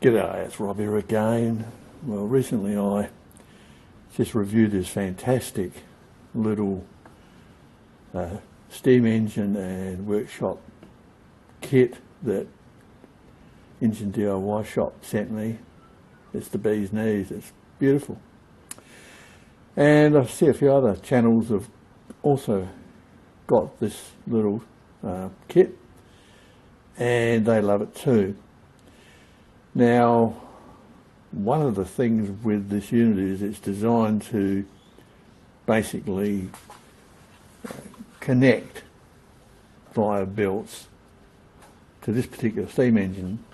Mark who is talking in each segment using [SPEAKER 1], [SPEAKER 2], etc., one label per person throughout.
[SPEAKER 1] G'day, it's Rob here again. Well, recently I just reviewed this fantastic little steam engine and workshop kit that Engine DIY Shop sent me. It's the bee's knees, it's beautiful. And I see a few other channels have also got this little kit and they love it too. Now, one of the things with this unit is it's designed to basically connect via belts to this particular steam engine,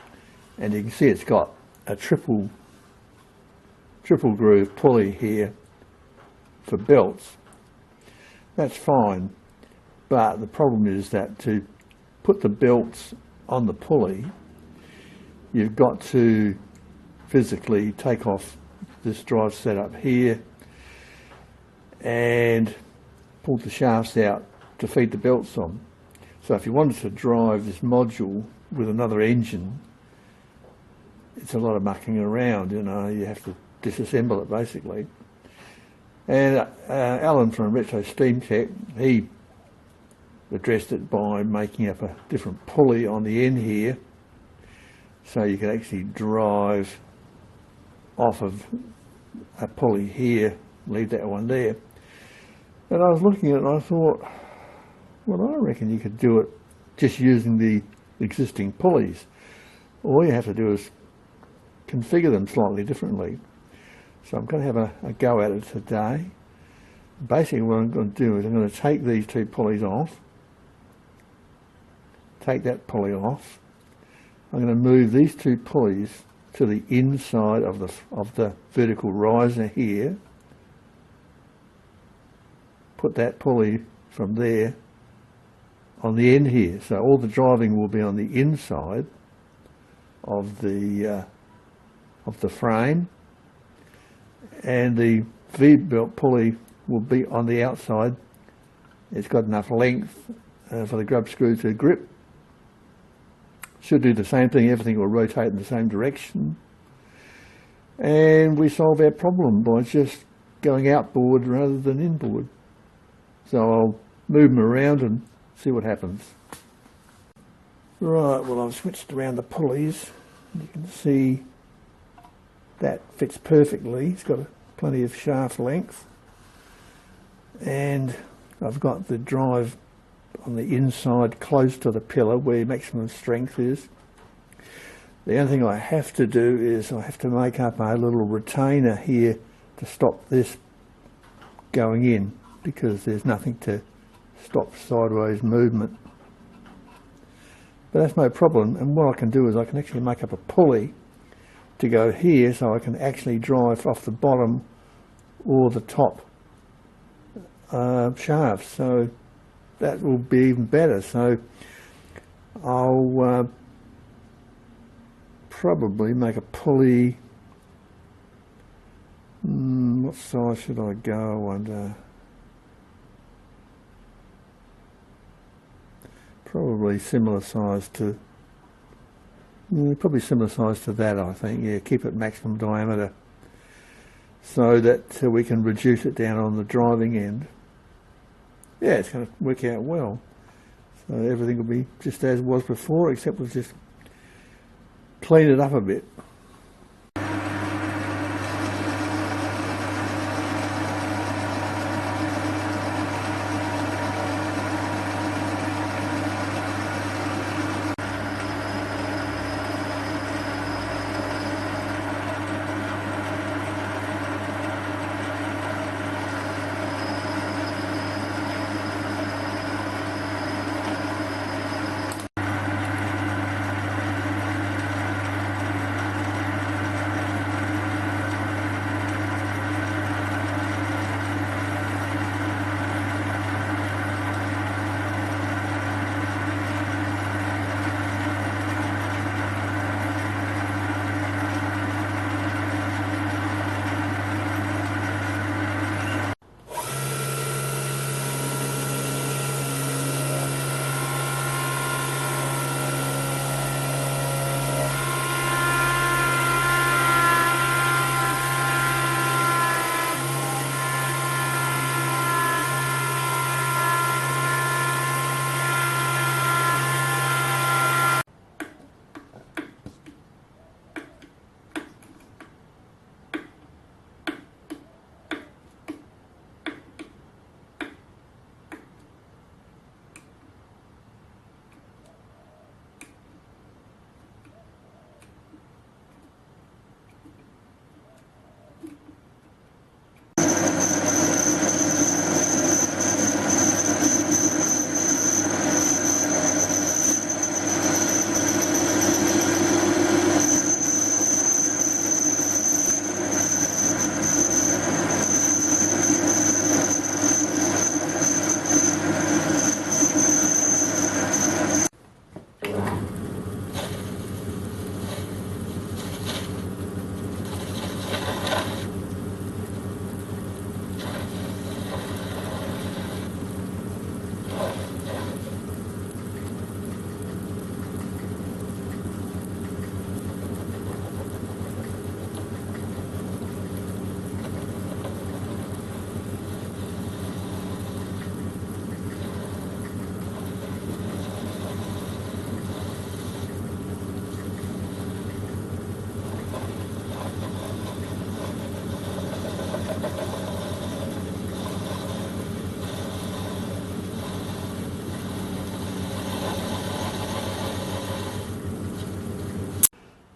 [SPEAKER 1] and you can see it's got a triple groove pulley here for belts. That's fine, but the problem is that to put the belts on the pulley, you've got to physically take off this drive setup here and pull the shafts out to feed the belts on. So if you wanted to drive this module with another engine, it's a lot of mucking around, you know, you have to disassemble it basically. And Alan from Retro Steam Tech, he addressed it by making up a different pulley on the end here, so you can actually drive off of a pulley here, leave that one there. And I was looking at it and I thought, well, I reckon you could do it just using the existing pulleys. All you have to do is configure them slightly differently. So I'm going to have a go at it today. Basically what I'm going to do is I'm going to take these two pulleys off, take that pulley off. I'm going to move these two pulleys to the inside of the vertical riser here. Put that pulley from there on the end here. So all the driving will be on the inside of the frame, and the V-belt pulley will be on the outside. It's got enough length for the grub screw to grip. Should do the same thing, everything will rotate in the same direction. And we solve our problem by just going outboard rather than inboard. So I'll move them around and see what happens. Right, well, I've switched around the pulleys. You can see that fits perfectly. It's got plenty of shaft length. And I've got the drive on the inside close to the pillar where maximum strength is. The only thing I have to do is I have to make up a little retainer here to stop this going in, because there's nothing to stop sideways movement. But that's no problem, and what I can do is I can actually make up a pulley to go here so I can actually drive off the bottom or the top shaft. So that will be even better. So I'll probably make a pulley. What size should I go, I wonder? Probably similar size to, that, I think. Yeah, keep it maximum diameter so that we can reduce it down on the driving end. Yeah, it's going to work out well. So everything will be just as it was before, except we'll just clean it up a bit.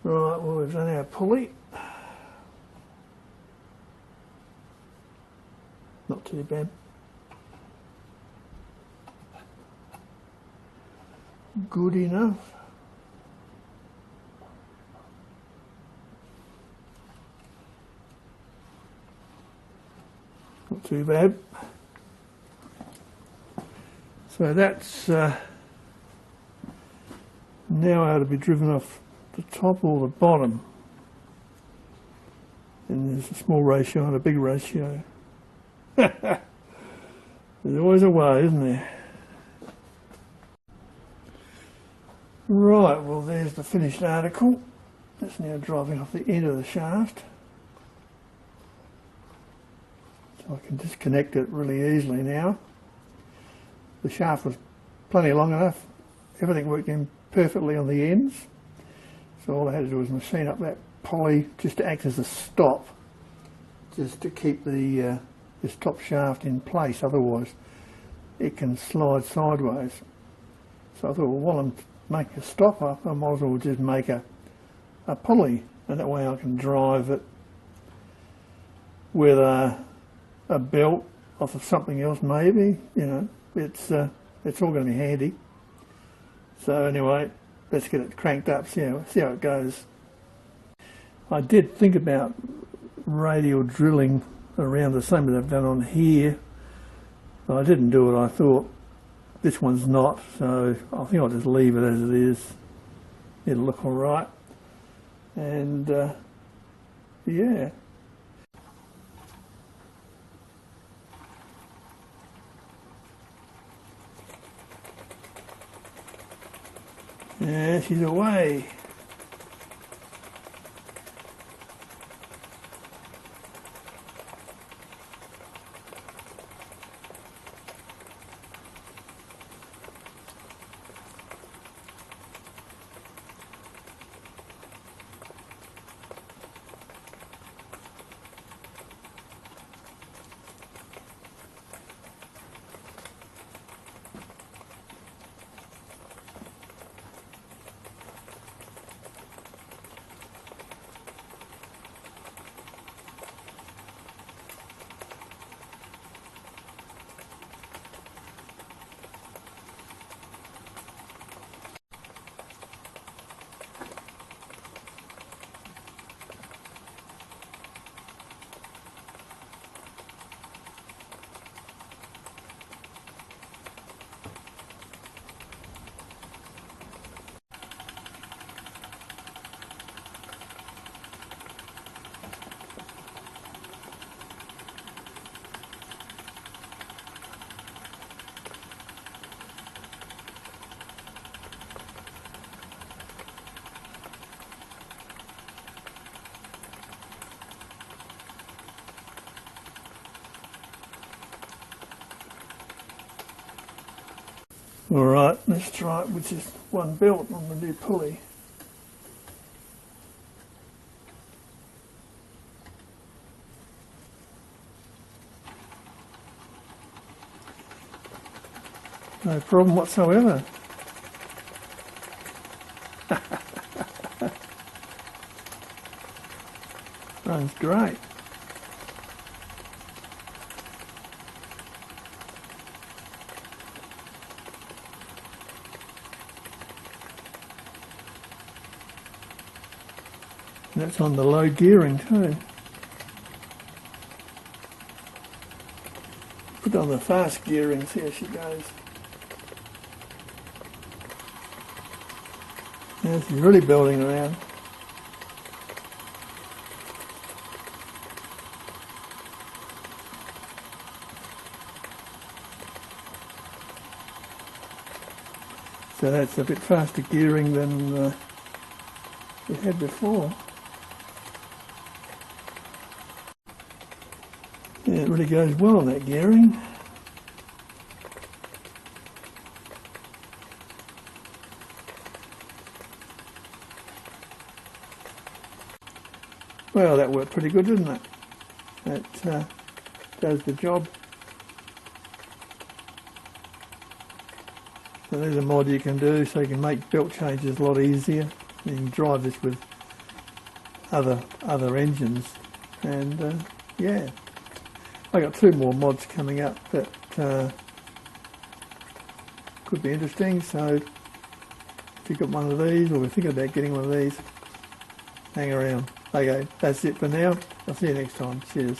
[SPEAKER 1] Right, well, we've done our pulley. Not too bad. Good enough. Not too bad. So that's now able to be driven off the top or the bottom. And there's a small ratio and a big ratio. There's always a way, isn't there? Right, well there's the finished article. It's now driving off the end of the shaft. So I can disconnect it really easily now. The shaft was plenty long enough. Everything worked in perfectly on the ends. So all I had to do was machine up that pulley just to act as a stop, just to keep the this top shaft in place, otherwise it can slide sideways. So I thought, well, while I'm making a stop up, I might as well just make a pulley, and that way I can drive it with a belt off of something else maybe, you know. It's all going to be handy. So anyway, let's get it cranked up, see how it goes. I did think about radial drilling around the same as I've done on here, but I didn't do it. I thought this one's not, so I think I'll just leave it as it is. It'll look all right. And yeah. Yeah, she's away. Alright, let's try it with just one belt on the new pulley. No problem whatsoever. Runs great. That's on the low gearing too. Put on the fast gearing, see how she goes. Yeah, she's really building around. So that's a bit faster gearing than we had before. Yeah, it really goes well on that gearing. Well, that worked pretty good, didn't it? That does the job. So there's a mod you can do so you can make belt changes a lot easier. You can drive this with other engines, and yeah, I got 2 more mods coming up that could be interesting. So if you've got one of these, or we're thinking about getting one of these, hang around. Okay, that's it for now. I'll see you next time. Cheers.